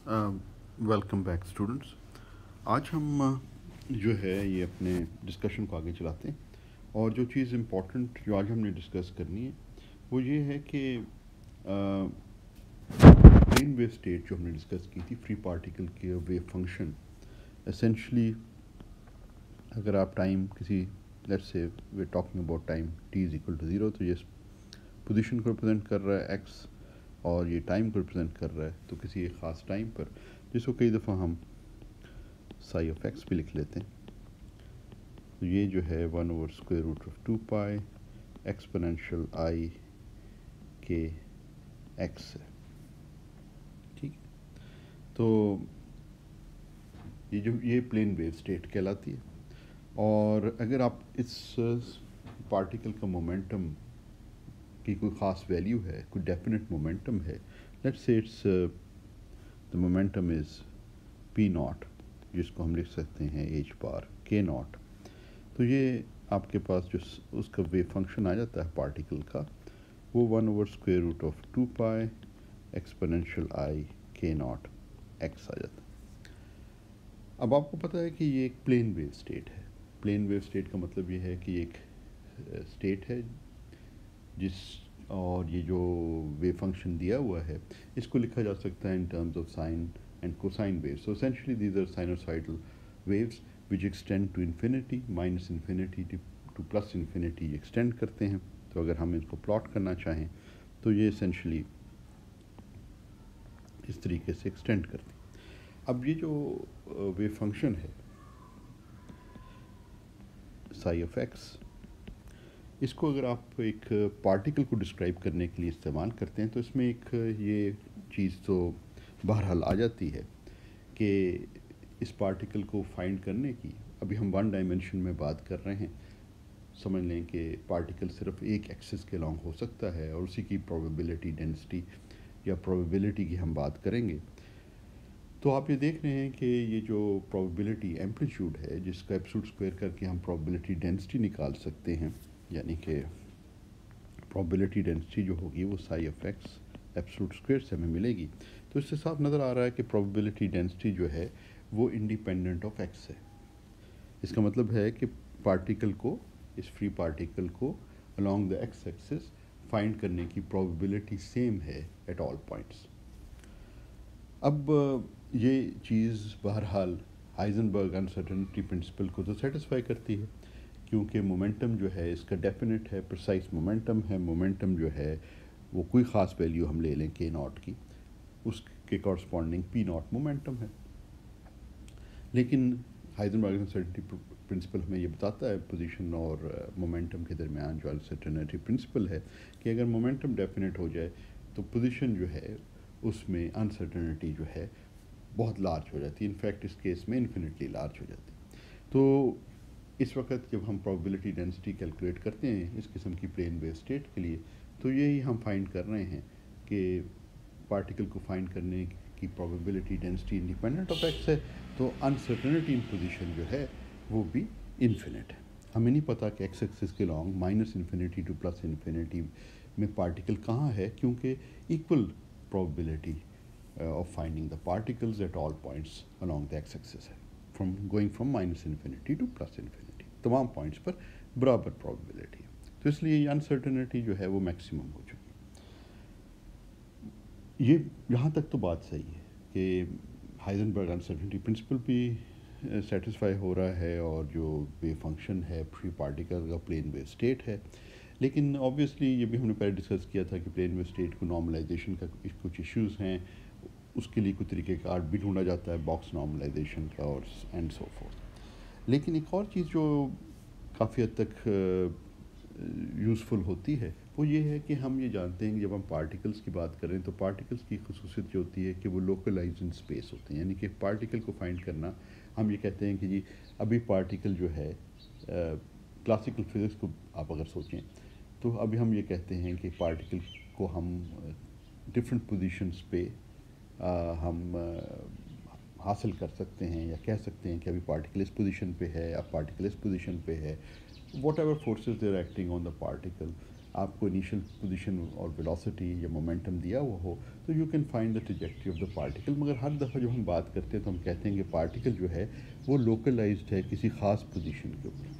Welcome back students. आज हम जो है ये अपने डिस्कशन को आगे चलाते हैं और जो चीज़ इम्पोर्टेंट जो आज हमने डिस्कस करनी है वो ये है कि प्लेन वेव स्टेट जो हमने डिस्कस की थी फ्री पार्टिकल के वेव फंक्शन एसेंशली अगर आप टाइम किसी let's say we talking about time t is equal to 0 तो ये पोजीशन को रिप्रेजेंट कर रहा है x और ये टाइम को रिप्रेजेंट कर रहा है तो किसी एक ख़ास टाइम पर जिसको कई दफ़ा हम साई ऑफ एक्स भी लिख लेते हैं। तो ये जो है 1/√2 एक्सपोनेंशियल आई के एक्स है। ठीक है, तो ये प्लेन वेव स्टेट कहलाती है। और अगर आप इस पार्टिकल का मोमेंटम की कोई ख़ास वैल्यू है, कोई डेफिनेट मोमेंटम है, let's say it's the momentum is P not, जिसको हम लिख सकते हैं एच बार के नॉट, तो ये आपके पास जो उसका वेव फंक्शन आ जाता है पार्टिकल का वो 1/√2 एक्सपोनेंशियल आई के नॉट एक्स आ जाता है। अब आपको पता है कि ये एक प्लेन वेव स्टेट है। प्लेन वेव स्टेट का मतलब ये है कि एक स्टेट है जिस और ये जो वेव फंक्शन दिया हुआ है इसको लिखा जा सकता है in terms of sine and cosine waves. So essentially these are sinusoidal waves which extend to infinity, minus infinity to plus infinity extend करते हैं। तो अगर हम इसको प्लॉट करना चाहें तो ये essentially इस तरीके से एक्सटेंड करते हैं। अब ये जो वेव फंक्शन है साई ऑफ एक्स, इसको अगर आप एक पार्टिकल को डिस्क्राइब करने के लिए इस्तेमाल करते हैं तो इसमें एक ये चीज़ तो बहरहाल आ जाती है कि इस पार्टिकल को फाइंड करने की, अभी हम वन डायमेंशन में बात कर रहे हैं, समझ लें कि पार्टिकल सिर्फ एक एक्सिस के लॉन्ग हो सकता है और उसी की प्रोबेबिलिटी डेंसिटी या प्रोबेबिलिटी की हम बात करेंगे। तो आप ये देख रहे हैं कि ये जो प्रोबेबिलिटी एम्पलीट्यूड है जिसका एब्सोल्यूट स्क्वायर करके हम प्रोबेबिलिटी डेंसिटी निकाल सकते हैं, यानी कि प्रोबेबिलिटी डेंसिटी जो होगी वो sigh of x absolute square से हमें मिलेगी। तो इससे साफ नज़र आ रहा है कि प्रोबेबिलिटी डेंसिटी जो है वो इंडिपेंडेंट ऑफ एक्स है। इसका मतलब है कि पार्टिकल को, इस फ्री पार्टिकल को along the X axis find करने की प्रोबेबिलिटी सेम है एट ऑल पॉइंट्स। अब ये चीज़ बहरहाल हाइजेनबर्ग अनसर्टेनिटी प्रिंसिपल को तो सेटिस्फाई करती है, क्योंकि मोमेंटम जो है इसका डेफिनेट है, प्रिसाइज मोमेंटम है। मोमेंटम जो है वो कोई ख़ास वैल्यू हम ले लें के नॉट की, उसके कॉरस्पॉन्डिंग पी नॉट मोमेंटम है। लेकिन हाइजेनबर्ग अनसर्टेनिटी प्रिंसिपल हमें ये बताता है पोजीशन और मोमेंटम के दरमियान जो अनसर्टेनिटी प्रिंसिपल है कि अगर मोमेंटम डेफिनेट हो जाए तो पोजीशन जो है उसमें अनसर्टेनिटी जो है बहुत लार्ज हो जाती है। इनफैक्ट इस केस में इन्फिनिटली लार्ज हो जाती है। तो इस वक्त जब हम प्रोबेबिलिटी डेंसिटी कैलकुलेट करते हैं इस किस्म की प्लेन वेव स्टेट के लिए, तो यही हम फाइंड कर रहे हैं कि पार्टिकल को फाइंड करने की probability density independent of x है, तो अनसर्टेनिटी इन पोजीशन जो है वो भी इन्फिनिट है। हमें नहीं पता कि एक्स एक्सिस के long minus infinity to plus infinity में पार्टिकल कहाँ है, क्योंकि equal probability of finding the particles at all points along the X axis है, from going from minus infinity to plus infinity, तमाम पॉइंट्स पर बराबर probability है। तो इसलिए ये अनसर्टेनिटी जो है वो मैक्सिमम हो चुकी है। ये यहाँ तक तो बात सही है कि हाइजेनबर्ग अनसर्टेनिटी प्रिंसिपल भी सेटिस्फाई हो रहा है और जो वेव फंक्शन है फ्री पार्टिकल का प्लेन वेव स्टेट है। लेकिन ऑब्वियसली ये भी हमने पहले डिस्कस किया था कि प्लेन वेव स्टेट को नॉर्मलाइजेशन का कुछ इश्यूज़ हैं, उसके लिए कुछ तरीक़ेकार भी ढूंढा जाता है, बॉक्स नॉर्मलाइजेशन का और एंड सो फोर्थ। लेकिन एक और चीज़ जो काफ़ी हद तक यूज़फुल होती है वो ये है कि हम ये जानते हैं कि जब हम पार्टिकल्स की बात करें तो पार्टिकल्स की खसूसियत जो होती है कि वो लोकलाइज इन स्पेस होते हैं, यानी कि पार्टिकल को फाइंड करना, हम ये कहते हैं कि जी अभी पार्टिकल जो है क्लासिकल फिज़िक्स को आप अगर सोचें तो अभी हम ये कहते हैं कि पार्टिकल को हम डिफरेंट पोजीशंस पे हम हासिल कर सकते हैं या कह सकते हैं कि अभी पार्टिकल इस पोजीशन पे है, अब पार्टिकल इस पोजीशन पे है, what ever forces there acting on the particle, आपको इनिशियल पोजीशन और वेलोसिटी या मोमेंटम दिया हुआ हो, तो you can find the trajectory of the particle. मगर हर दफ़ा जब हम बात करते हैं तो हम कहते हैं कि पार्टिकल जो है वो लोकलाइज्ड है किसी ख़ास पोजीशन के ऊपर।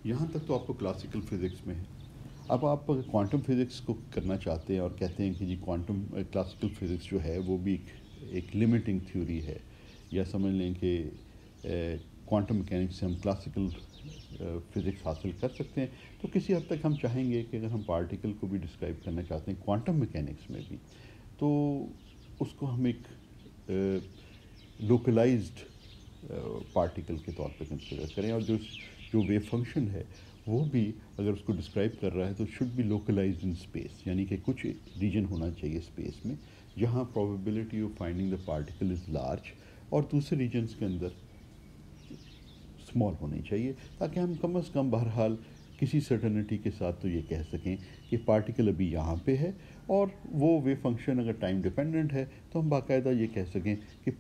यहाँ तक तो आपको क्लासिकल फिज़िक्स में है। अब आप क्वांटम फिज़िक्स को करना चाहते हैं और कहते हैं कि जी क्वांटम क्लासिकल फिज़िक्स जो है वो भी एक लिमिटिंग थ्योरी है, या समझ लें कि क्वांटम मैकेनिक्स से हम क्लासिकल फिज़िक्स हासिल कर सकते हैं, तो किसी हद तक हम चाहेंगे कि अगर हम पार्टिकल को भी डिस्क्राइब करना चाहते हैं क्वांटम मैकेनिक्स में भी, तो उसको हम एक लोकलाइज्ड पार्टिकल के तौर पे कंसिडर करें, और जो वेव फंक्शन है वो भी अगर उसको डिस्क्राइब कर रहा है तो should be localized in space, यानी कि कुछ रीजन होना चाहिए स्पेस में जहाँ probability of finding the particle is large, और दूसरे रीजन्स के अंदर स्मॉल होनी चाहिए, ताकि हम कम से कम बहरहाल किसी सर्टनिटी के साथ तो ये कह सकें कि पार्टिकल अभी यहाँ पे है, और वो वेव फंक्शन अगर टाइम डिपेंडेंट है तो हम बाकायदा ये कह सकें कि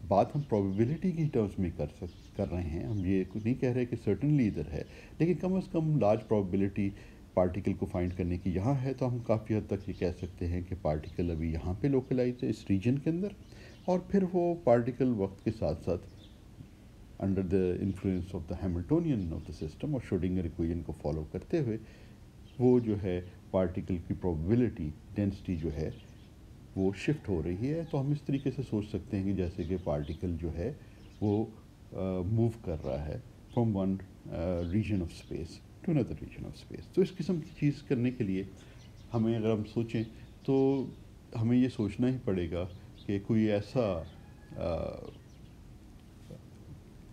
बात हम प्रोबेबिलिटी की टर्म्स में कर रहे हैं, हम ये नहीं कह रहे कि सर्टनली इधर है, लेकिन कम से कम लार्ज प्रोबेबिलिटी पार्टिकल को फाइंड करने की यहाँ है, तो हम काफ़ी हद तक ये कह सकते हैं कि पार्टिकल अभी यहाँ पे लोकलाइज है इस रीजन के अंदर, और फिर वो पार्टिकल वक्त के साथ साथ under the influence of the Hamiltonian of the system और श्रोडिंगर इक्वेशन को फॉलो करते हुए वो जो है पार्टिकल की प्रोबेबिलिटी डेंसिटी जो है वो शिफ्ट हो रही है। तो हम इस तरीके से सोच सकते हैं कि जैसे कि पार्टिकल जो है वो मूव कर रहा है from one region of space to another region of space. तो इस किस्म की चीज़ करने के लिए हमें, अगर हम सोचें तो हमें ये सोचना ही पड़ेगा कि कोई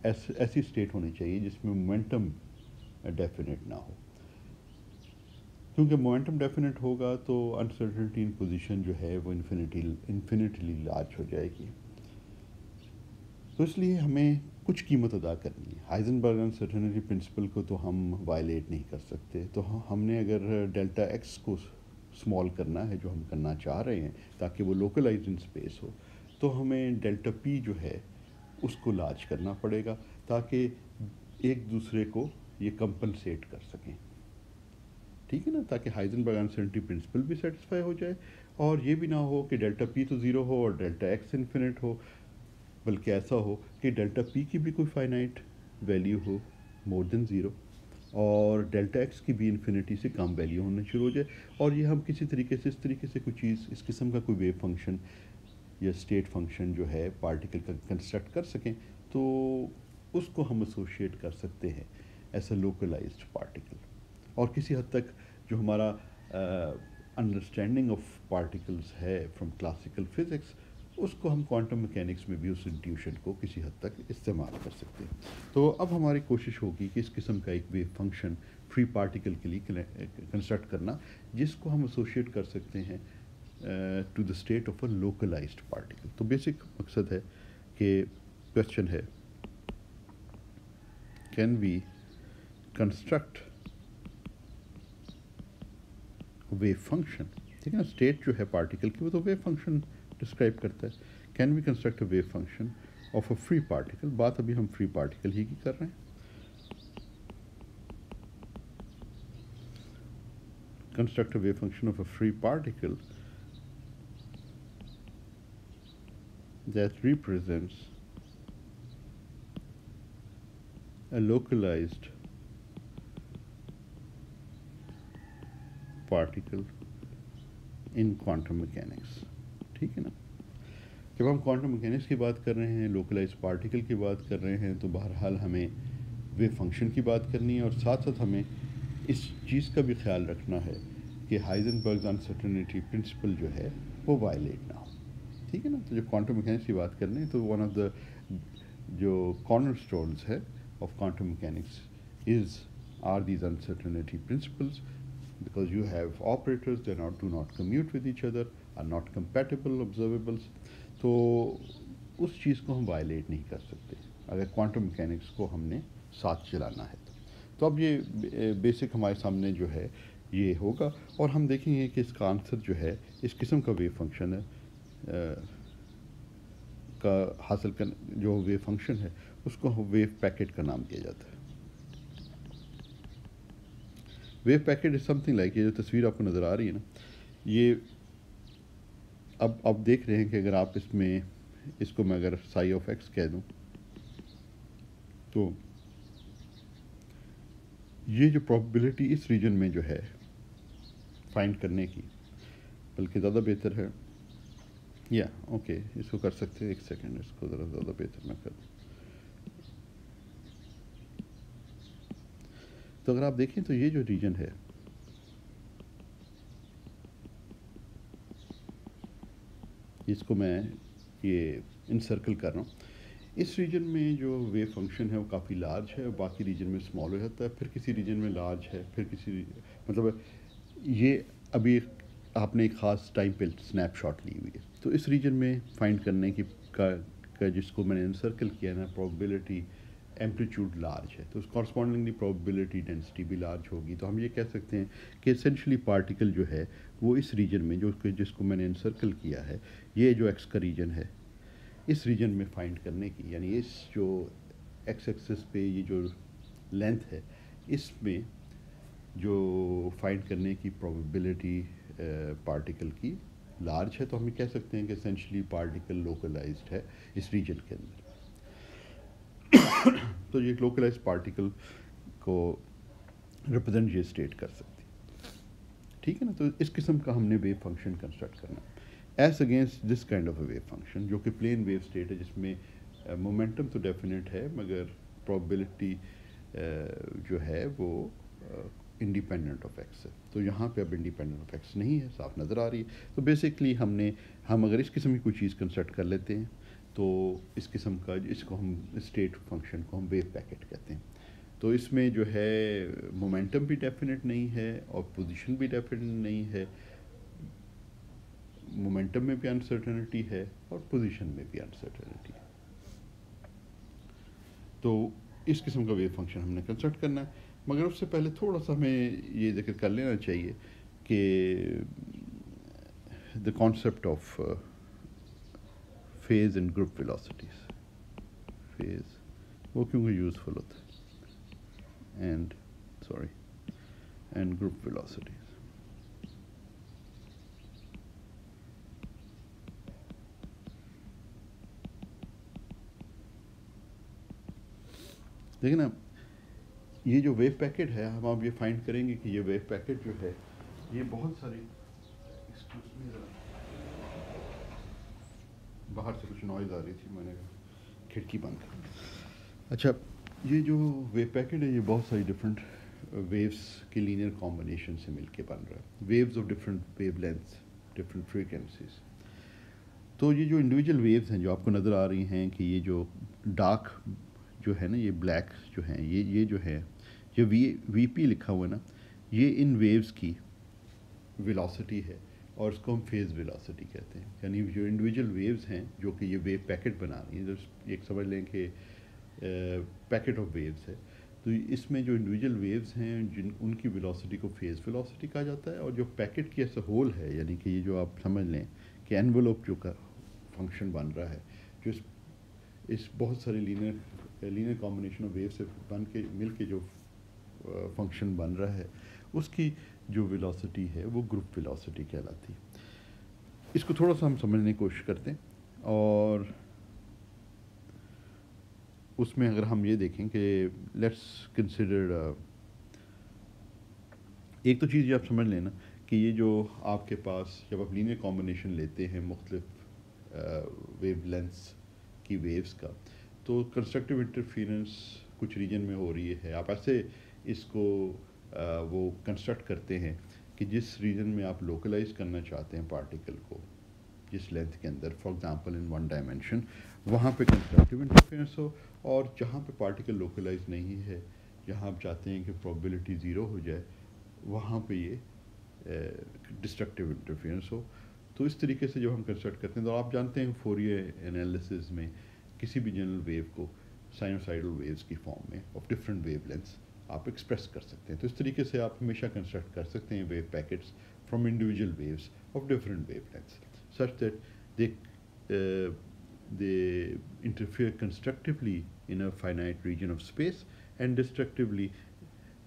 ऐसी स्टेट होनी चाहिए जिसमें मोमेंटम डेफिनेट ना हो, क्योंकि मोमेंटम डेफिनेट होगा तो अनसर्टेनिटी इन पोजीशन जो है वो इन्फिनिटली लार्ज हो जाएगी। तो इसलिए हमें कुछ कीमत अदा करनी है। हाइजेनबर्ग अनसर्टेनिटी प्रिंसिपल को तो हम वायलेट नहीं कर सकते, तो हमने अगर डेल्टा एक्स को स्मॉल करना है, जो हम करना चाह रहे हैं ताकि वो लोकलाइज इन स्पेस हो, तो हमें डेल्टा पी जो है उसको लार्ज करना पड़ेगा ताकि एक दूसरे को ये कंपनसेट कर सकें, ठीक है ना, ताकि हाइजेनबर्ग अनसर्टेनिटी प्रिंसिपल भी सेटिस्फाई हो जाए, और ये भी ना हो कि डेल्टा पी तो ज़ीरो हो और डेल्टा एक्स इन्फिनिट हो, बल्कि ऐसा हो कि डेल्टा पी की भी कोई फाइनाइट वैल्यू हो मोर देन ज़ीरो, और डेल्टा एक्स की भी इन्फिनिटी से कम वैल्यू होना शुरू हो जाए, और ये हम किसी तरीके से इस तरीके से कोई चीज़ इस किस्म का कोई वेव फंक्शन या स्टेट फंक्शन जो है पार्टिकल का कंस्ट्रक्ट कर सकें, तो उसको हम एसोशिएट कर सकते हैं एज अ लोकलाइज्ड पार्टिकल। और किसी हद तक जो हमारा अंडरस्टैंडिंग ऑफ पार्टिकल्स है फ्रॉम क्लासिकल फिज़िक्स, उसको हम क्वांटम मैकेनिक्स में भी उस इंट्यूशन को किसी हद तक इस्तेमाल कर सकते हैं। तो अब हमारी कोशिश होगी कि इस किस्म का एक वेव फंक्शन फ्री पार्टिकल के लिए कंस्ट्रक्ट करना, जिसको हम एसोशिएट कर सकते हैं to the state of a localized particle. तो बेसिक मकसद है कि क्वेश्चन है, can we construct wave function, ठीक है ना, स्टेट जो है पार्टिकल की वो तो वेव फंक्शन डिस्क्राइब करता है, can we construct a wave function of a free particle. बात अभी हम फ्री पार्टिकल ही की कर रहे हैं। Construct a wave function of a free particle that represents a localized particle in quantum mechanics, ठीक है ना। जब हम क्वांटम मैकेनिक्स की बात कर रहे हैं, लोकलाइज्ड पार्टिकल की बात कर रहे हैं, तो बहरहाल हमें वेव फंक्शन की बात करनी है, और साथ साथ हमें इस चीज़ का भी ख्याल रखना है कि हाइजेनबर्ग अनसर्टेनिटी प्रिंसिपल जो है वो वायलेट ना हो, ठीक है ना। तो जब क्वांटम मैकेनिक्स की बात कर रहे हैं तो वन ऑफ द जो कॉर्नरस्टोन्स है of quantum mechanics are these uncertainty principles, because you have operators that do not commute with each other, are not compatible observables। तो उस चीज़ को हम वायलेट नहीं कर सकते अगर क्वांटम मैकेनिक्स को हमने साथ चलाना है। तो अब ये बेसिक हमारे सामने जो है ये होगा, और हम देखेंगे कि इसका आंसर जो है इस किस्म का वेव फंक्शन है का हासिल कर, जो वेव फंक्शन है उसको वेव पैकेट का नाम दिया जाता है। Wave packet is something like, ये जो तस्वीर आपको नज़र आ रही है ना, ये अब देख रहे हैं कि अगर आप इसमें इसको मैं अगर साई ऑफ एक्स कह दूं, तो ये जो प्रोबेबिलिटी इस रीजन में जो है फाइंड करने की, बल्कि ज़्यादा बेहतर है, या ओके इसको कर सकते हैं, एक सेकंड इसको ज़रा ज़्यादा बेहतर मैं कर दूँ। तो अगर आप देखें तो ये जो रीजन है, इसको मैं ये इनसर्कल कर रहा हूँ, इस रीजन में जो वेव फंक्शन है वो काफ़ी लार्ज है, और बाकी रीजन में स्मॉल हो जाता है, फिर किसी रीजन में लार्ज है, फिर किसी मतलब ये अभी आपने एक ख़ास टाइम पे स्नैपशॉट ली हुई है, तो इस रीजन में फाइंड करने की का जिसको मैंने इनसर्कल किया ना, प्रोबेबिलिटी एम्पलीट्यूड लार्ज है, तो उस कॉरस्पॉन्डिंगली प्रोबेबिलिटी डेंसिटी भी लार्ज होगी। तो हम ये कह सकते हैं कि एसेंशली पार्टिकल जो है वो इस रीजन में जो जिसको मैंने इनसर्कल किया है, ये जो एक्स का रीजन है, इस रीजन में फाइंड करने की, यानी इस जो एक्स एक्सिस पे ये जो लेंथ है, इसमें जो फाइंड करने की प्रोबेबिलिटी पार्टिकल की लार्ज है, तो हम कह सकते हैं कि एसेंशली पार्टिकल लोकलाइज्ड है इस रीजन के अंदर। तो ये लोकलाइज पार्टिकल को रिप्रेजेंट ये स्टेट कर सकती है, ठीक है ना। तो इस किस्म का हमने वेव फंक्शन कंस्ट्रक्ट करना है as against this kind of a wave function, जो कि प्लेन वेव स्टेट है, जिसमें मोमेंटम तो डेफिनेट है मगर प्रोबेबिलिटी जो है वो इंडिपेंडेंट ऑफ एक्स है। तो यहाँ पे अब इंडिपेंडेंट ऑफ एक्स नहीं है, साफ नज़र आ रही है। तो बेसिकली हम अगर इस किस्म की कोई चीज़ कंस्ट्रक्ट कर लेते हैं, तो इस किस्म का इसको हम स्टेट फंक्शन को हम वेव पैकेट कहते हैं। तो इसमें जो है मोमेंटम भी डेफिनेट नहीं है और पोजीशन भी डेफिनेट नहीं है, मोमेंटम में भी अनसर्टेनिटी है और पोजीशन में भी अनसर्टेनिटी है। तो इस किस्म का वेव फंक्शन हमने कंस्ट्रक्ट करना है, मगर उससे पहले थोड़ा सा हमें ये जिक्र कर लेना चाहिए कि the concept of phase and group velocities, phase वो क्योंकि यूज़फुल होता है, एंड ग्रुप वेलोसिटीज। देखिए ना, ये जो वेव पैकेट है, हम आप ये फाइंड करेंगे कि ये वेव पैकेट जो है ये बहुत सारी, बाहर से कुछ नॉइज़ आ रही थी, मैंने खिड़की बंद कर। अच्छा, ये जो वेव पैकेट है ये बहुत सारी डिफरेंट वेव्स के लीनियर कॉम्बिनेशन से मिलके बन रहा है, waves of different wave lengths, different frequencies. तो ये जो इंडिविजुअल वेव्स हैं जो आपको नज़र आ रही हैं, कि ये जो डार्क जो है ना, ये ब्लैक जो हैं, ये जो है, जो वी पी लिखा हुआ है ना, ये इन वेव्स की वेलोसिटी है और इसको हम फेज़ वेलोसिटी कहते हैं। यानी जो इंडिविजुअल वेव्स हैं जो कि ये वेव पैकेट बना रही हैं, जो एक समझ लें कि पैकेट ऑफ वेव्स है, तो इसमें जो इंडिविजुअल वेव्स हैं जिन उनकी वेलोसिटी को फेज़ वेलोसिटी कहा जाता है, और जो पैकेट की एज अ होल है, यानी कि ये जो आप समझ लें कि एनवेलोप जो का फंक्शन बन रहा है, जो इस बहुत सारे लीनियर कॉम्बिनेशन ऑफ वेव से बन के मिल के जो फंक्शन बन रहा है, उसकी जो वेलोसिटी है वो ग्रुप वेलोसिटी कहलाती है। इसको थोड़ा सा हम समझने की कोशिश करते हैं, और उसमें अगर हम ये देखें कि लेट्स कंसिडर, एक तो चीज़ ये आप समझ लेना कि ये जो आपके पास जब आप लीनियर कॉम्बिनेशन लेते हैं मुख्तलिफ वेव लेंथ्स की वेव्स का, तो कंस्ट्रक्टिव इंटरफेरेंस कुछ रीजन में हो रही है। आप ऐसे इसको वो कंस्ट्रक्ट करते हैं कि जिस रीजन में आप लोकलाइज करना चाहते हैं पार्टिकल को, जिस लेंथ के अंदर, for example in one dimension, वहाँ पे कंस्ट्रक्टिव इंटरफेरेंस हो, और जहाँ पे पार्टिकल लोकलाइज नहीं है, जहाँ आप चाहते हैं कि प्रोबेबिलिटी ज़ीरो हो जाए, वहाँ पे ये डिस्ट्रक्टिव इंटरफेरेंस हो। तो इस तरीके से जब हम कंस्ट्रक्ट करते हैं, तो आप जानते हैं फोरियर एनालिसिस में किसी भी जनरल वेव को साइनोसाइडल वेव्स की फॉर्म में ऑफ डिफरेंट वेव लेंथ्स आप एक्सप्रेस कर सकते हैं। तो इस तरीके से आप हमेशा कंस्ट्रक्ट कर सकते हैं wave packets from individual waves of different wave lengths such that they interfere constructively in a finite region of space and destructively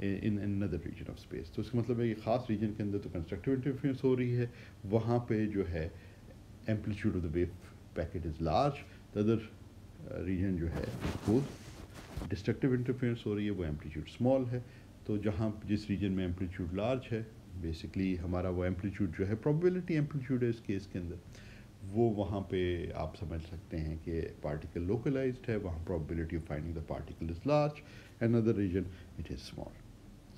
in another region of space. तो इसका मतलब है कि ख़ास रीजन के अंदर तो कंस्ट्रक्टिव इंटरफेरेंस हो रही है, वहाँ पे जो है amplitude of the wave packet is large, the other region जो है वो डिस्ट्रक्टिव इंटरफेरेंस हो रही है, वो एम्पलीट्यूड स्मॉल है। तो जहाँ जिस रीजन में एम्पलीट्यूड लार्ज है, बेसिकली हमारा वो एम्पलीट्यूड जो है प्रोबेबिलिटी एम्पलीट्यूड है इस केस के अंदर, वो वहाँ पे आप समझ सकते हैं कि पार्टिकल लोकलाइज्ड है, वहाँ probability of finding the particle is large, another region it is small.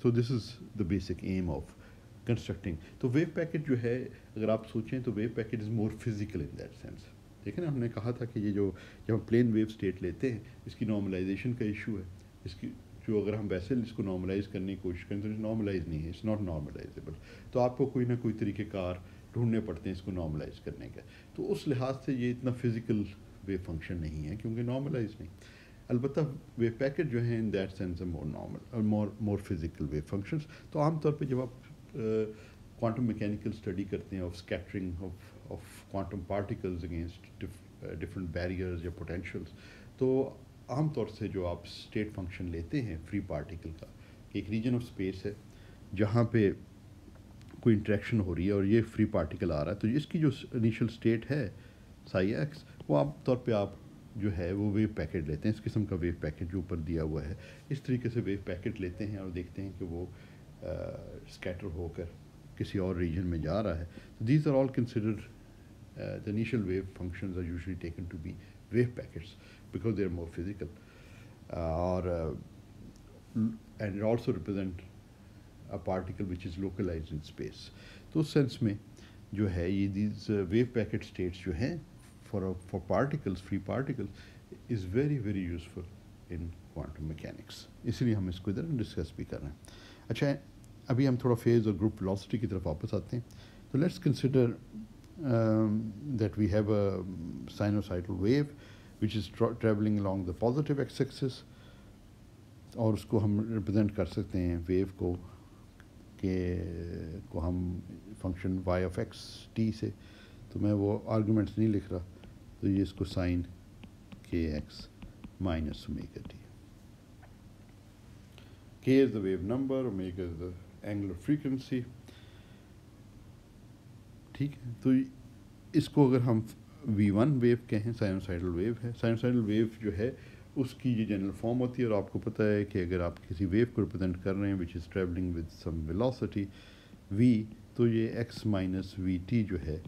So this is the basic aim of constructing. तो वेव पैकेट जो है, अगर आप सोचें तो wave packet is more physical in that sense. ठीक है ना, हमने कहा था कि ये जो जब हम प्लेन वेव स्टेट लेते हैं, इसकी नॉर्मलाइजेशन का इशू है। इसकी जो अगर हम वैसे इसको नॉर्मलाइज करने की कोशिश करें तो नॉर्मलाइज नहीं है, इट्स नॉट नॉर्मलाइजेबल। तो आपको कोई ना कोई तरीक़ेकार ढूंढने पड़ते हैं इसको नॉर्मलाइज करने का। तो उस लिहाज से ये इतना फिजिकल वेव फंक्शन नहीं है, क्योंकि नॉर्मलाइज नहीं। अलबत्ता वेव पैकेट जो है इन दैट सेंस मोर नॉर्मल और मोर फिजिकल वेव फंक्शंस। तो आमतौर पे जब आप क्वांटम मैकेनिकल स्टडी करते हैं of scattering of quantum particles against different barriers या पोटेंशियल्स, तो आमतौर से जो आप स्टेट फंक्शन लेते हैं फ्री पार्टिकल का, एक रीजन ऑफ स्पेस है जहाँ पे कोई इंटरेक्शन हो रही है और ये फ्री पार्टिकल आ रहा है, तो इसकी जो इनिशियल स्टेट है साई एक्स, वो आमतौर पे आप जो है वो वेव पैकेट लेते हैं। इस किस्म का वेव पैकेट जो ऊपर दिया हुआ है, इस तरीके से वेव पैकेट लेते हैं और देखते हैं कि वो स्कैटर होकर किसी और रीजन में जा रहा है। तो these are all considered the initial wave functions are usually taken to be wave packets because they are more physical, and also represent a particle which is localized in space. तो उस sense में जो है ये these wave packet states जो हैं for particles, free particles, is very very useful in quantum mechanics. इसलिए हम इसको इधर डिस्कस भी कर रहे हैं। अच्छा, अभी हम थोड़ा फेज और ग्रुप वेलोसिटी की तरफ वापस आते हैं। तो let's consider that we have a sinusoidal wave which is traveling along the positive x-axis, और उसको हम रिप्रेजेंट कर सकते हैं वेव को हम function y of x t से। तो मैं वो आर्गूमेंट्स नहीं लिख रहा, तो ये इसको sine kx minus omega t। k is the wave number, omega is the angular frequency। ठीक है, तो इसको अगर हम v1 वेव कहें, साइनोसाइडल वेव है। साइनोसाइडल वेव जो है उसकी ये जनरल फॉर्म होती है, और आपको पता है कि अगर आप किसी वेव को रिप्रेजेंट कर रहे हैं which is travelling with some velocity v, तो ये x माइनस वी टी जो है,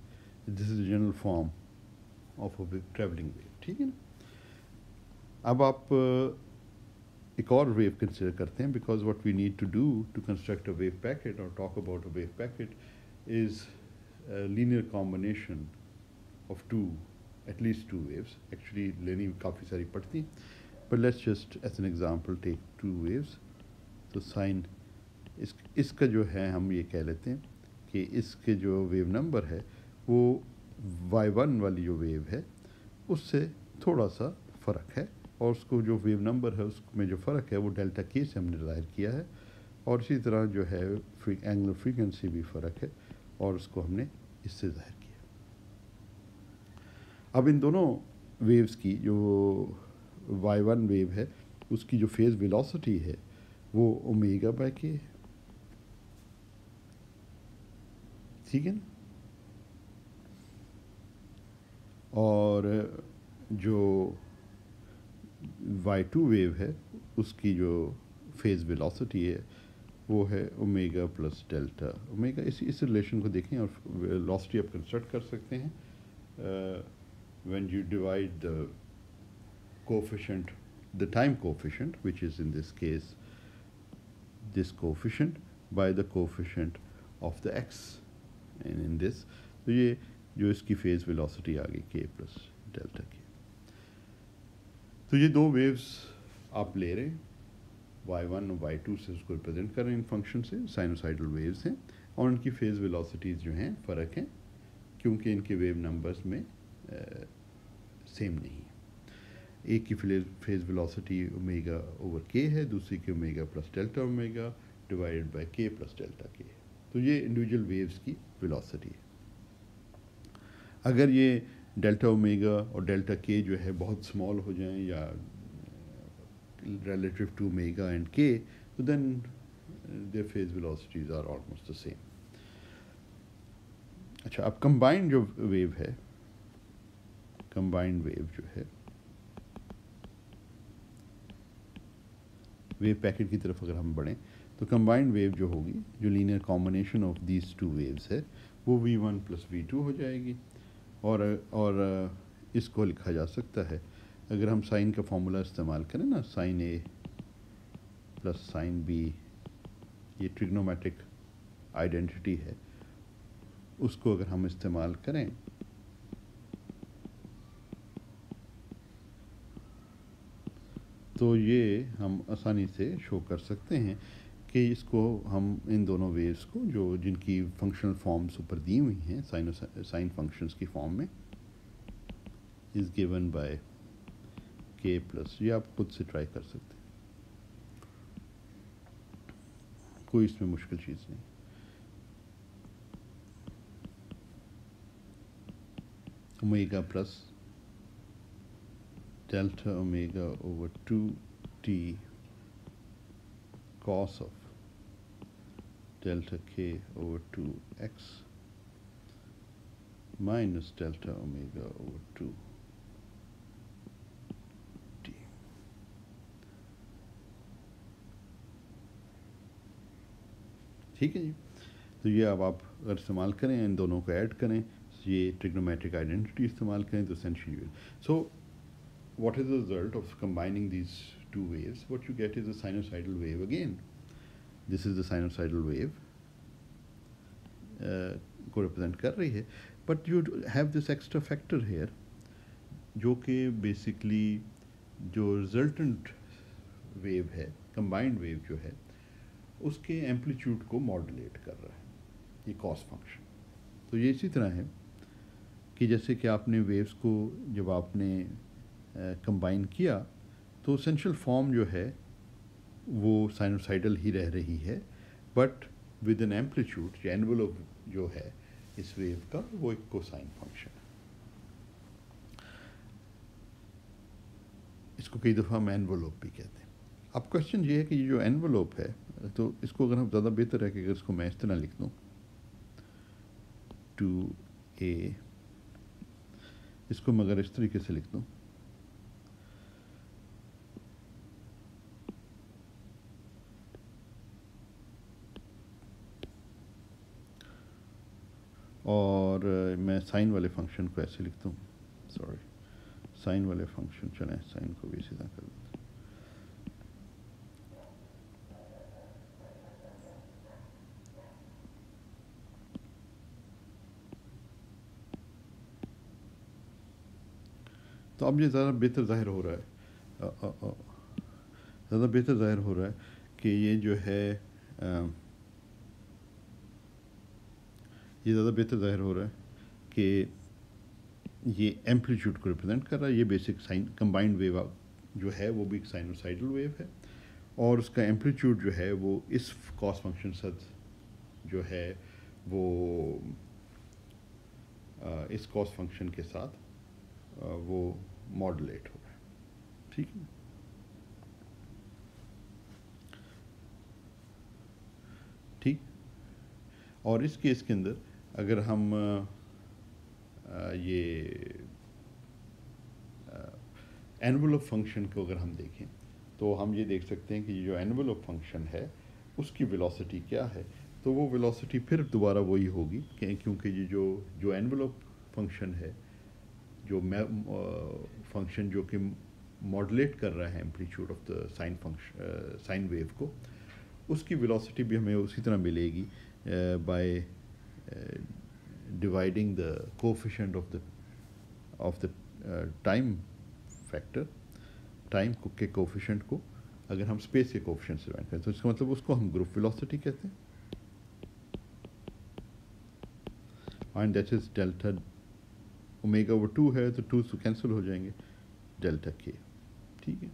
this is general form of a travelling wave. ठीक है ना। अब आप एक और वेव कंसिडर करते हैं, because what we need to do to construct a wave packet और talk about a wave packet is linear combination of at least two waves. Actually लेनी काफ़ी सारी पड़ती, but let's just as an example take two waves. तो sign इसका जो है हम ये कह लेते हैं कि इसके जो वेव नंबर है वो y1 वाली जो वेव है उससे थोड़ा सा फ़र्क है, और उसको जो वेव नंबर है उसमें जो फ़र्क है वो डेल्टा के से हमने ज़ाहिर किया है, और इसी तरह जो है एंगुलर फ्रीक्वेंसी भी फ़र्क है और उसको हमने इससे ज़ाहिर किया। अब इन दोनों वेव्स की जो y1 वेव है उसकी जो फेज़ वेलोसिटी है वो ओमेगा बाय के है। ठीक है ना। और जो y2 वेव है उसकी जो फेज़ वेलोसिटी है वो है ओमेगा प्लस डेल्टा ओमेगा। इस रिलेशन को देखें और वेलोसिटी आप कंस्ट्रक्ट कर सकते हैं when you divide the coefficient, the time coefficient, which is in this case this coefficient, by the coefficient of the x, and in this, तो ये जो इसकी फेज वेलोसिटी आ गई k प्लस डेल्टा के। तो ये दो वेव्स आप ले रहे हैं, y1 और y2 से उसको रिप्रेजेंट कर रहे हैं इन फंक्शन से, साइनोसाइडल वेव्स हैं, और उनकी फेज वेलोसिटीज़ जो हैं फ़र्क हैं, क्योंकि इनके वेव नंबर्स में सेम नहीं है। एक की फेज वेलोसिटी ओमेगा ओवर के है, दूसरी की omega plus delta omega divided by के प्लस डेल्टा के। तो ये इंडिविजुअल वेव्स की वेलोसिटी है। अगर ये डेल्टा ओमेगा और डेल्टा के जो है बहुत स्मॉल हो जाएं या रिलेटिव टू ओमेगा एंड के, तो then their phase velocities are almost the same. अच्छा, अब कंबाइंड जो वेव है, कंबाइंड वेव जो है, वेव पैकेट की तरफ अगर हम बढ़ें तो कंबाइंड वेव जो होगी, जो linear combination of these two waves है, वो v1 प्लस v2 हो जाएगी। और इसको लिखा जा सकता है, अगर हम साइन का फॉर्मूला इस्तेमाल करें ना, साइन ए प्लस साइन बी, ये ट्रिग्नोमेट्रिक आइडेंटिटी है, उसको अगर हम इस्तेमाल करें तो ये हम आसानी से शो कर सकते हैं कि इसको हम इन दोनों वेव्स को, जो जिनकी फंक्शनल फॉर्म्स ऊपर दी हुई हैं साइन फंक्शंस की फॉर्म में, इज़ गिवन बाय के प्लस, ये आप खुद से ट्राई कर सकते हैं, कोई इसमें मुश्किल चीज़ नहीं। Omega plus delta omega over 2t cos of delta k over 2x minus delta omega over 2t। ठीक है जी, तो ये अब आप अगर इस्तेमाल करें, इन दोनों को ऐड करें, ये ट्रिग्नोमेट्रिक आइडेंटिटी इस्तेमाल करें तो essentially, so what is the result of combining these two waves? What you get is a sinusoidal wave again. This is the sinusoidal wave को represent कर रही है, but you have this extra factor here, जो कि basically जो resultant wave है, combined wave जो है, उसके amplitude को modulate कर रहा है, ये cos function। तो ये इसी तरह है कि जैसे कि आपने waves को जब आपने कंबाइन किया तो एसेंशियल फॉर्म जो है वो साइनोसाइडल ही रह रही है, बट विद एन एम्पलीट्यूड, जो एनवेलप जो है इस वेव का, वो एक कोसाइन फंक्शन है। इसको कई दफ़ा हम एनवेलप भी कहते हैं। अब क्वेश्चन ये है कि ये जो एनवेलप है, तो इसको अगर हम ज़्यादा बेहतर है कि अगर इसको मैं इस तरह लिख दूँ, 2a, इसको मैं अगर इस तरीके से लिख दूँ, और मैं साइन वाले फंक्शन को ऐसे लिखता हूँ, सॉरी, साइन वाले फंक्शन चलें, साइन को भी सीधा कर देते हैं। तो अब ये ज़्यादा बेहतर ज़ाहिर हो रहा है, ज़्यादा बेहतर ज़ाहिर हो रहा है कि ये जो है, ये ज़्यादा बेहतर ज़ाहिर हो रहा है कि ये एम्पलीट्यूड को रिप्रेजेंट कर रहा है। ये बेसिक साइन कंबाइंड वेव जो है वो भी एक साइनोसाइडल वेव है, और उसका एम्पलीट्यूड जो है वो इस कॉस फंक्शन साथ जो है वो इस कॉस फंक्शन के साथ वो मॉडुलेट हो रहा है। ठीक है, ठीक। और इस केस के अंदर अगर हम ये एनवेलप फंक्शन को अगर हम देखें तो हम ये देख सकते हैं कि जो एनवेलप फंक्शन है उसकी वेलोसिटी क्या है। तो वो वेलोसिटी फिर दोबारा वही होगी, क्योंकि ये जो एनवेलप फंक्शन है, जो फंक्शन जो कि मॉडुलेट कर रहा है amplitude of the sine wave को, उसकी वेलोसिटी भी हमें उसी तरह मिलेगी by dividing the coefficient of the time factor, time के कोफिशिएंट को अगर हम स्पेस के कोफिशिएंट से डिवाइड करें तो इसका मतलब उसको हम ग्रुप वेलोसिटी कहते हैं, and that is delta omega over 2 है तो 2 से कैंसिल हो जाएंगे, डेल्टा के। ठीक है,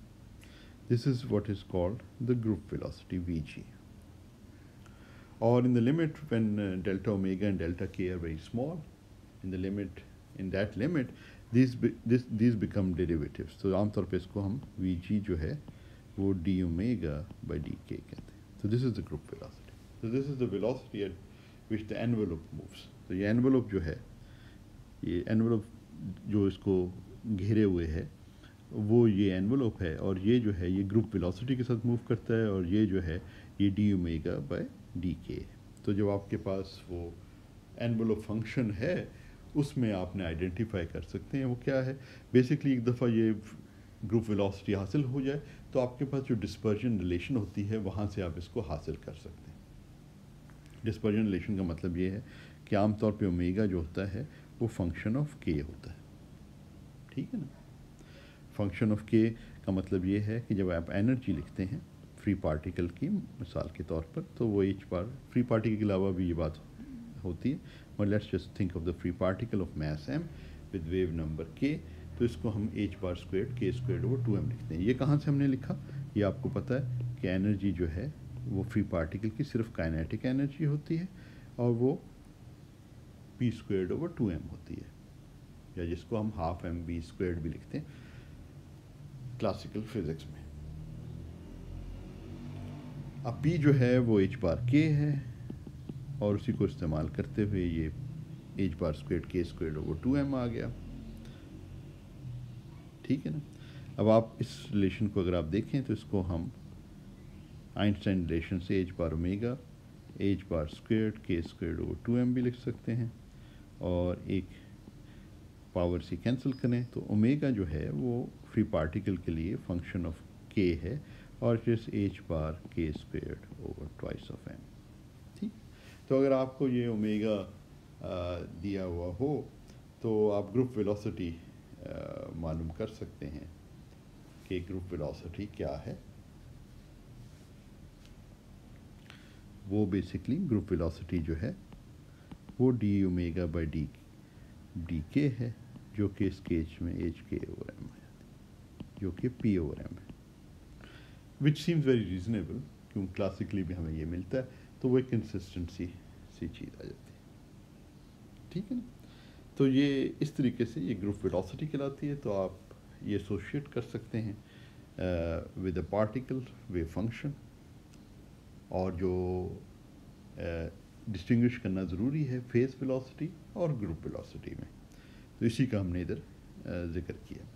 this is what is called the group velocity Vg। और in the limit when delta omega and delta K are very small, in that limit these become derivatives। तो आमतौर पे इसको हम Vg जो है वो d ओमेगा बाई डी के कहते हैं। So this is the group velocity. So this is the velocity at which the envelope moves. तो ये envelope जो है, ये envelope जो इसको घेरे हुए है वो ये एनवलप है, और ये जो है ये ग्रुप वेलोसिटी के साथ मूव करता है, और ये जो है ये डी ओमेगा बाय डी के। तो जब आपके पास वो एनवलप फंक्शन है उसमें आपने आइडेंटिफाई कर सकते हैं वो क्या है। बेसिकली एक दफ़ा ये ग्रुप वेलोसिटी हासिल हो जाए तो आपके पास जो डिस्पर्जन रिलेशन होती है वहाँ से आप इसको हासिल कर सकते हैं। डिस्पर्जन रिलेशन का मतलब ये है कि आमतौर पे ओमेगा जो होता है वो फंक्शन ऑफ के होता है, ठीक है ना। फंक्शन ऑफ के का मतलब ये है कि जब आप एनर्जी लिखते हैं फ्री पार्टिकल की मिसाल के तौर पर, तो वो एच बार फ्री पार्टिकल के अलावा भी ये बात होती है, और let's just think of the free particle of mass m with wave number k, तो इसको हम एच बार स्क्वेयर के स्क्वेयर ओवर 2m लिखते हैं। ये कहाँ से हमने लिखा, ये आपको पता है कि एनर्जी जो है वो फ्री पार्टिकल की सिर्फ काइनेटिक एनर्जी होती है, और वो p स्क्वेयर ओवर 2m होती है, या जिसको हम हाफ एम बी स्क्वेयर भी लिखते हैं क्लासिकल फिजिक्स में। अब p जो है वो h बार k है, और उसी को इस्तेमाल करते हुए ये h बार स्क्वेयर के स्क्वेयर ओवर 2m आ गया, ठीक है ना। अब आप इस रिलेशन को अगर आप देखें तो इसको हम आइंस्टाइन रिलेशन से h बार ओमेगा h बार स्क्वेयर के स्क्वेयर ओवर 2m भी लिख सकते हैं, और एक पावर से कैंसिल करें तो ओमेगा जो है वो फ्री पार्टिकल के लिए फंक्शन ऑफ k है, और जिस h बार के square over twice of m, ठीक। तो अगर आपको ये ओमेगा दिया हुआ हो तो आप ग्रुप वेलोसिटी मालूम कर सकते हैं कि ग्रुप वेलोसिटी क्या है। वो बेसिकली ग्रुप वेलोसिटी जो है वो डी ओमेगा बाई डी के है, जो कि इस केस में एच के ओवर एम है, जो कि पी ओवर एम है, विच सीम्स वेरी रीजनेबल, क्योंकि क्लासिकली भी हमें ये मिलता है, तो वो एक कंसिस्टेंसी सी चीज़ आ जाती है, ठीक है ना। तो ये इस तरीके से ये ग्रुप वेलोसिटी कहलाती है। तो आप ये एसोशिएट कर सकते हैं with a particle wave function, और जो डिस्टिंग्विश करना ज़रूरी है फेस वेलोसिटी और ग्रुप वेलोसिटी में, तो इसी का हमने इधर जिक्र किया।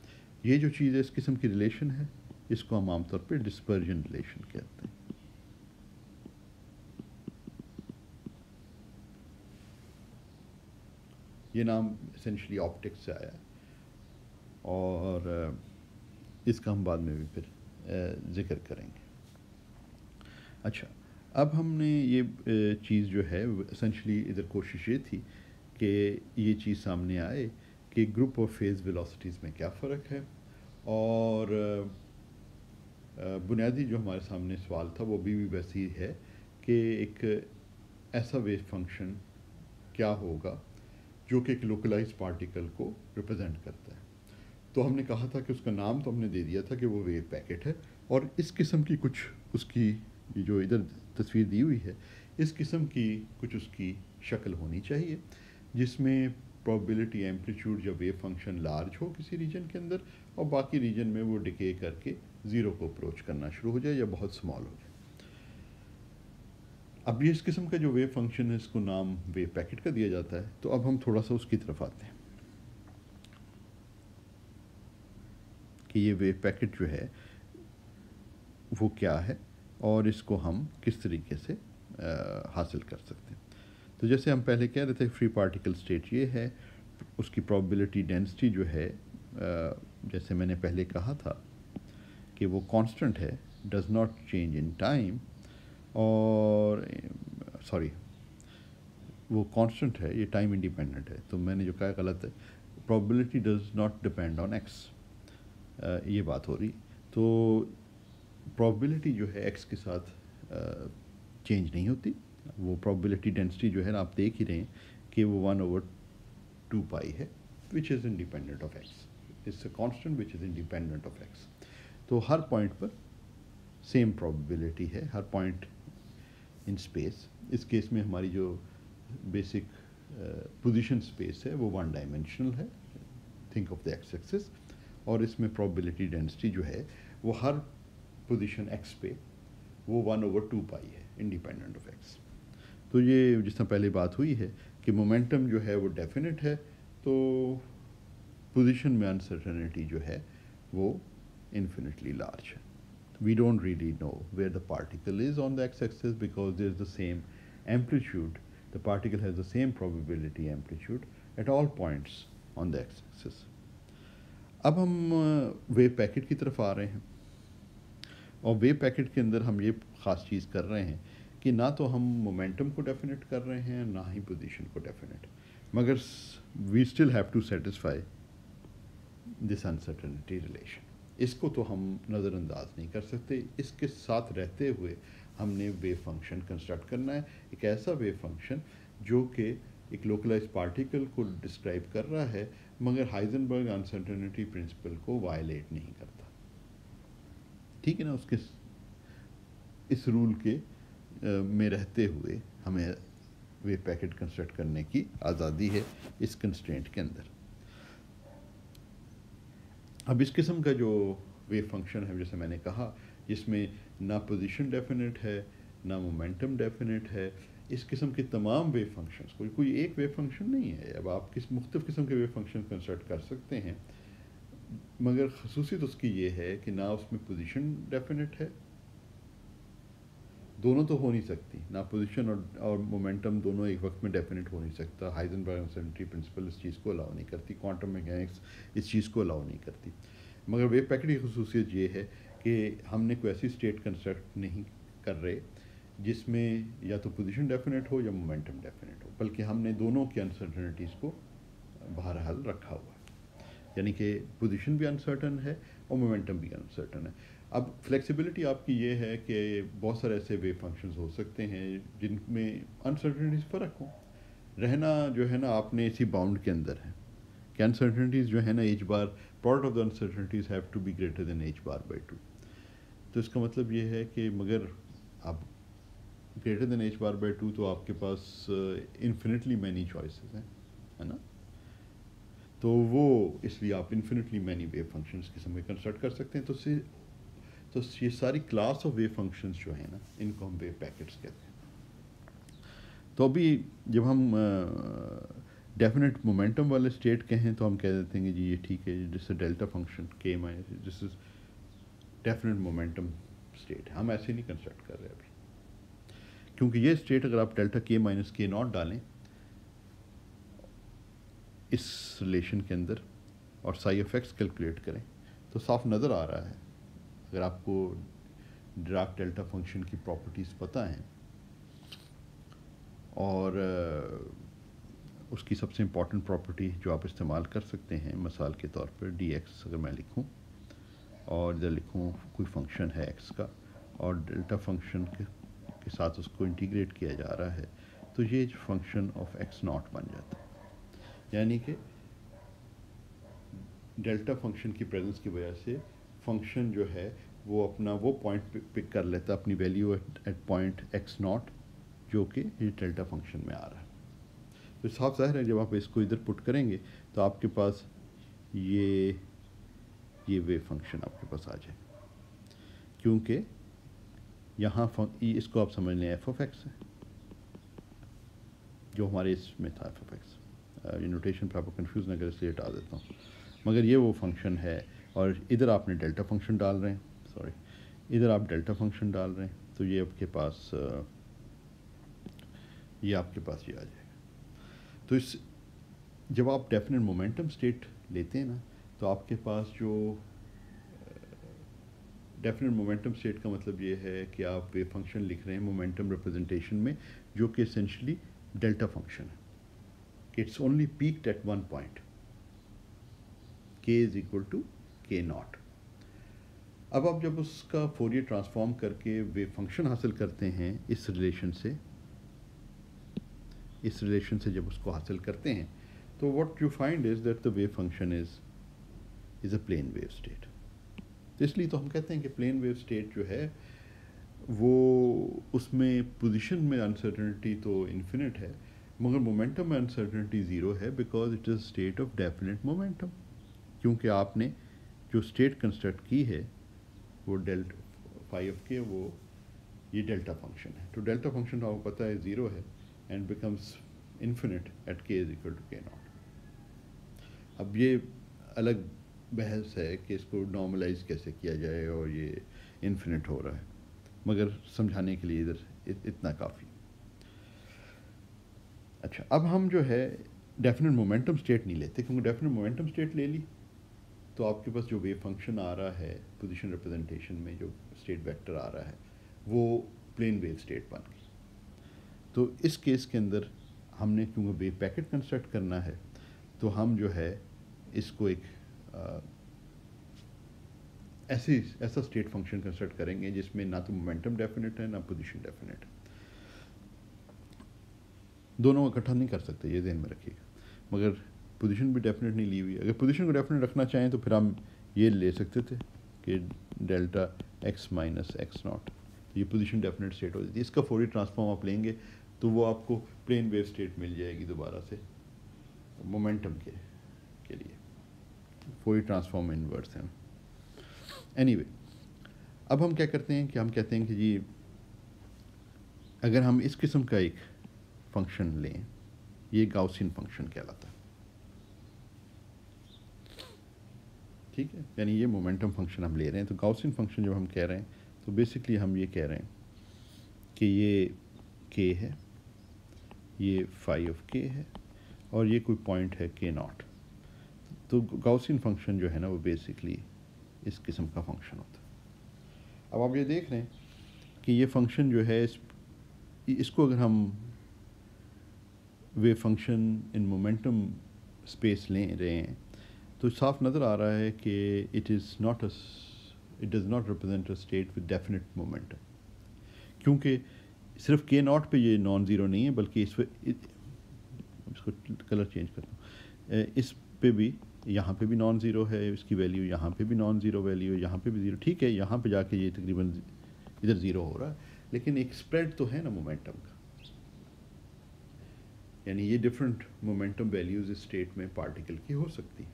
ये जो चीज़ है इस किस्म की रिलेशन है, इसको हम आमतौर पे डिस्पर्जन रिलेशन कहते हैं। ये नाम एसेंशली ऑप्टिक्स से आया है, और इसका हम बाद में भी फिर जिक्र करेंगे। अच्छा, अब हमने ये चीज़ जो है एसेंशली इधर कोशिश ये थी कि ये चीज़ सामने आए कि ग्रुप ऑफ फेज़ वेलोसिटीज़ में क्या फ़र्क है, और बुनियादी जो हमारे सामने सवाल था वो भी वैसे ही है कि एक ऐसा वेव फंक्शन क्या होगा जो कि एक लोकलाइज पार्टिकल को रिप्रेजेंट करता है। तो हमने कहा था कि उसका नाम तो हमने दे दिया था कि वो वेव पैकेट है, और इस किस्म की कुछ उसकी जो इधर तस्वीर दी हुई है इस किस्म की कुछ उसकी शक्ल होनी चाहिए, जिसमें प्रोबेबिलिटी एम्पलीट्यूड या वेव फंक्शन लार्ज हो किसी रीजन के अंदर, और बाकी रीजन में वो डिके करके ज़ीरो को अप्रोच करना शुरू हो जाए या बहुत स्मॉल हो जाए। अब ये इस किस्म का जो वेव फंक्शन है इसको नाम वेव पैकेट का दिया जाता है। तो अब हम थोड़ा सा उसकी तरफ आते हैं कि ये वेव पैकेट जो है वो क्या है, और इसको हम किस तरीके से हासिल कर सकते हैं। तो जैसे हम पहले कह रहे थे फ्री पार्टिकल स्टेट ये है, उसकी प्रोबेबिलिटी डेंसिटी जो है जैसे मैंने पहले कहा था कि वो कांस्टेंट है, does not change in time, और सॉरी वो कांस्टेंट है, ये टाइम इंडिपेंडेंट है। तो मैंने जो कहा गलत है, probability does not depend on x, ये बात हो रही। तो प्रोबेबिलिटी जो है एक्स के साथ चेंज नहीं होती, वो प्रोबेबिलिटी डेंसिटी जो है ना आप देख ही रहे हैं कि वो 1/2 पाई है, which is independent of x, it's a constant which is independent of x. तो हर पॉइंट पर सेम प्रोबेबिलिटी है, हर पॉइंट इन स्पेस। इस केस में हमारी जो बेसिक पोजीशन स्पेस है वो 1 डायमेंशनल है, think of the X axis, और इसमें प्रोबेबिलिटी डेंसिटी जो है वो हर पोजीशन एक्स पे वो 1/2 पाई है इंडिपेंडेंट ऑफ एक्स। तो ये जिस तरह पहले बात हुई है कि मोमेंटम जो है वो डेफिनेट है, तो पोजीशन में अनसर्टेनिटी जो है वो इन्फिनिटली लार्ज है। We don't really know where the particle is on the x-axis because there's the same amplitude. The particle has the same probability amplitude at all points on the x-axis. अब हम wave packet की तरफ आ रहे हैं, और wave packet के अंदर हम ये ख़ास चीज़ कर रहे हैं कि ना तो हम मोमेंटम को डेफिनेट कर रहे हैं, ना ही पोजीशन को डेफिनेट, मगर we still have to satisfy this uncertainty relation. इसको तो हम नज़रअंदाज नहीं कर सकते। इसके साथ रहते हुए हमने वेव फंक्शन कंस्ट्रक्ट करना है, एक ऐसा वेव फंक्शन जो कि एक लोकलाइज पार्टिकल को डिस्क्राइब कर रहा है मगर हाइजेनबर्ग अनसर्टेनिटी प्रिंसिपल को वायलेट नहीं करता। ठीक है ना, उसके इस रूल के में रहते हुए हमें वेव पैकेट कंस्ट्रक्ट करने की आज़ादी है इस कंस्ट्रेंट के अंदर। अब इस किस्म का जो वेव फंक्शन है, जैसे मैंने कहा, जिसमें ना पोजीशन डेफिनेट है ना मोमेंटम डेफिनेट है, इस किस्म के तमाम वेव फंक्शंस, कोई एक वेव फंक्शन नहीं है। अब आप किस मुख्तलिफ किस्म के वेव फंक्शन कंस्ट्रक्ट कर सकते हैं, मगर खसूसियत उसकी ये है कि ना उसमें पोजीशन डेफिनेट है, दोनों तो हो नहीं सकती, ना पोजीशन और मोमेंटम दोनों एक वक्त में डेफिनेट हो नहीं सकता। हाइजेनबर्ग अनसर्टेनिटी प्रिंसिपल इस चीज़ को अलाउ नहीं करती, क्वांटम मैकेनिक्स इस चीज़ को अलाउ नहीं करती। मगर वेव पैकेट की खसूसियत ये है कि हमने कोई ऐसी स्टेट कंस्ट्रक्ट नहीं कर रहे जिसमें या तो पोजीशन डेफिनेट हो या मोमेंटम डेफिनेट हो, बल्कि हमने दोनों की अनसर्टेनिटीज़ को बहरहाल रखा हुआ है, यानी कि पोजीशन भी अनसर्टन है और मोमेंटम भी अनसर्टन है। अब फ्लेक्सिबिलिटी आपकी ये है कि बहुत सारे ऐसे वेव फंक्शंस हो सकते हैं जिनमें अनसर्टेनिटीज़ फ़र्क हो। रहना जो है ना आपने इसी बाउंड के अंदर है कि अनसर्टेनिटीज़ जो है ना h bar product of the uncertainties have to be greater than h/2। तो इसका मतलब ये है कि मगर आप ग्रेटर देन h/2 तो आपके पास इन्फिनिटली मैनी चॉइसेस हैं, है ना। तो वो इसलिए आप इन्फिनिटली मैनी वेव फंक्शंस किस्म में कंस्ट्रक्ट कर सकते हैं। तो ये सारी क्लास ऑफ वेव फंक्शंस जो है ना, इनको हम वेव पैकेट्स कहते हैं। तो अभी जब हम डेफिनेट मोमेंटम वाले स्टेट कहें तो हम कह देते हैं कि जी ये ठीक है, जिससे डेल्टा फंक्शन के minus, this is definite momentum state है। हम ऐसे नहीं कंस्ट्रक्ट कर रहे अभी, क्योंकि ये स्टेट अगर आप डेल्टा के माइनस के नॉट डालें इस रिलेशन के अंदर और साई ऑफ एक्स कैलकुलेट करें तो साफ नज़र आ रहा है, अगर आपको डिराक डेल्टा फंक्शन की प्रॉपर्टीज़ पता हैं और उसकी सबसे इम्पॉर्टेंट प्रॉपर्टी जो आप इस्तेमाल कर सकते हैं मिसाल के तौर पर dx अगर मैं लिखूं और इधर लिखूं कोई फंक्शन है x का और डेल्टा फंक्शन के साथ उसको इंटीग्रेट किया जा रहा है, तो ये फंक्शन ऑफ x0 बन जाता है। यानी कि डेल्टा फंक्शन की प्रेजेंस की वजह से फंक्शन जो है वो अपना वो पॉइंट पिक कर लेता है, अपनी वैल्यू एट पॉइंट x0 जो कि ये डेल्टा फंक्शन में आ रहा है। तो साफ ज़ाहिर है जब आप इसको इधर पुट करेंगे तो आपके पास ये वेव फंक्शन आपके पास आ जाएगा, क्योंकि यहाँ इसको आप समझ लें एफ ऑफ एक्स है जो हमारे इसमें था एफ ऑफ एक्स। ये नोटेशन पर आपको कन्फ्यूज़ ना करे इसलिए हटा देता हूँ, मगर ये वो फंक्शन है और इधर आपने डेल्टा फंक्शन डाल रहे हैं, सॉरी इधर आप डेल्टा फंक्शन डाल रहे हैं, तो ये आपके पास ये आपके पास ये आ जाएगा। तो इस जब आप डेफिनेट मोमेंटम स्टेट लेते हैं ना, तो आपके पास जो डेफिनेट मोमेंटम स्टेट का मतलब ये है कि आप वेव फंक्शन लिख रहे हैं मोमेंटम रिप्रेजेंटेशन में जो कि एसेंशली डेल्टा फंक्शन है, कि it's only peaked at one point, k is equal to k0। अब आप जब उसका फोरियर ट्रांसफॉर्म करके वेव फंक्शन हासिल करते हैं इस रिलेशन से जब उसको हासिल करते हैं तो what you find is that the wave function is a plane wave state. तो इसलिए तो हम कहते हैं कि प्लेन वेव स्टेट जो है वो उसमें पोजीशन में अनसर्टेनिटी तो इन्फिनिट है मगर मोमेंटम में अनसर्टेनिटी ज़ीरो है, because it is state of definite momentum, क्योंकि आपने जो स्टेट कंस्ट्रक्ट की है वो डेल्टा फाई ऑफ के वो ये डेल्टा फंक्शन है। तो डेल्टा फंक्शन आपको पता है ज़ीरो है and becomes infinite at k is equal to k naught. अब ये अलग बहस है कि इसको नॉर्मलाइज कैसे किया जाए और ये इन्फिनिट हो रहा है, मगर समझाने के लिए इधर इतना काफ़ी। अच्छा, अब हम जो है डेफिनेट मोमेंटम स्टेट नहीं लेते, क्योंकि डेफिनेट मोमेंटम स्टेट ले ली तो आपके पास जो वेव फंक्शन आ रहा है पोजीशन रिप्रेजेंटेशन में, जो स्टेट वेक्टर आ रहा है, वो प्लेन वेव स्टेट बन गई। तो इस केस के अंदर हमने क्योंकि वेव पैकेट कंस्ट्रक्ट करना है, तो हम जो है इसको एक ऐसा स्टेट फंक्शन कंस्ट्रक्ट करेंगे जिसमें ना तो मोमेंटम डेफिनेट है ना पोजीशन डेफिनेट है। दोनों इकट्ठा नहीं कर सकते, ये ध्यान में रखिएगा। मगर पोजीशन भी डेफिनेट नहीं ली हुई। अगर पोजीशन को डेफिनेट रखना चाहें तो फिर हम ये ले सकते थे कि delta x minus x not, ये पोजीशन डेफिनेट स्टेट हो जाती है। इसका फोरियर ट्रांसफॉर्म आप लेंगे तो वो आपको प्लेन वेव स्टेट मिल जाएगी दोबारा से मोमेंटम के लिए। फोरियर ट्रांसफॉर्म इनवर्स है। एनीवे, अब हम क्या करते हैं कि हम कहते हैं कि जी अगर हम इस किस्म का एक फंक्शन लें, ये गाउसियन फंक्शन कहलाता है, ठीक है। यानी ये मोमेंटम फंक्शन हम ले रहे हैं। तो गाउसियन फंक्शन जब हम कह रहे हैं तो बेसिकली हम ये कह रहे हैं कि ये k है, ये फाई ऑफ k है और ये कोई पॉइंट है k नॉट। तो गाउसियन फंक्शन जो है ना वो बेसिकली इस किस्म का फंक्शन होता है। अब आप ये देख रहे हैं कि ये फंक्शन जो है इसको अगर हम wave function in momentum space ले रहे हैं तो साफ नज़र आ रहा है कि it does not represent a state with definite momentum, क्योंकि सिर्फ k नॉट पे ये नॉन ज़ीरो नहीं है, बल्कि इसको कलर चेंज करता हूँ, इस पे भी, यहाँ पे भी नॉन ज़ीरो है इसकी वैल्यू, यहाँ पे भी नॉन ज़ीरो वैल्यू है, यहाँ पे भी ज़ीरो। ठीक है, यहाँ पे जाके ये तकरीबन इधर ज़ीरो हो रहा है, लेकिन एक स्प्रेड तो है ना मोमेंटम का। यानी ये डिफरेंट मोमेंटम वैल्यूज़ इस स्टेट में पार्टिकल की हो सकती है।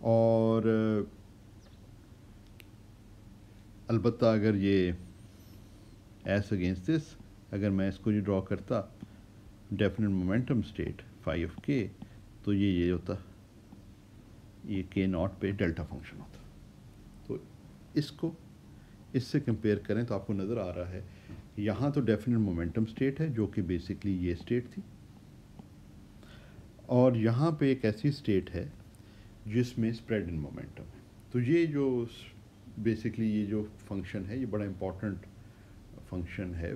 और अलबत्ता अगर ये एस अगेंस्ट दिस, अगर मैं इसको जो ड्रॉ करता definite momentum state phi of k, तो ये होता, ये k नॉट पे डेल्टा फंक्शन होता। तो इसको इससे कंपेयर करें तो आपको नज़र आ रहा है यहाँ तो डेफिनेट मोमेंटम स्टेट है जो कि बेसिकली ये स्टेट थी, और यहाँ पे एक ऐसी स्टेट है जिसमें स्प्रेड इन मोमेंटम है। तो ये जो बेसिकली ये जो फंक्शन है ये बड़ा इम्पॉर्टेंट फंक्शन है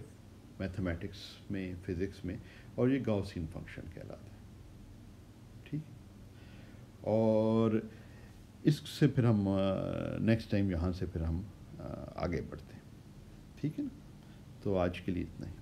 मैथमेटिक्स में, फिज़िक्स में, और ये गाउसियन फंक्शन कहलाता है, ठीक। और इससे फिर हम नेक्स्ट टाइम यहाँ से फिर हम आगे बढ़ते हैं, ठीक है ना। तो आज के लिए इतना ही।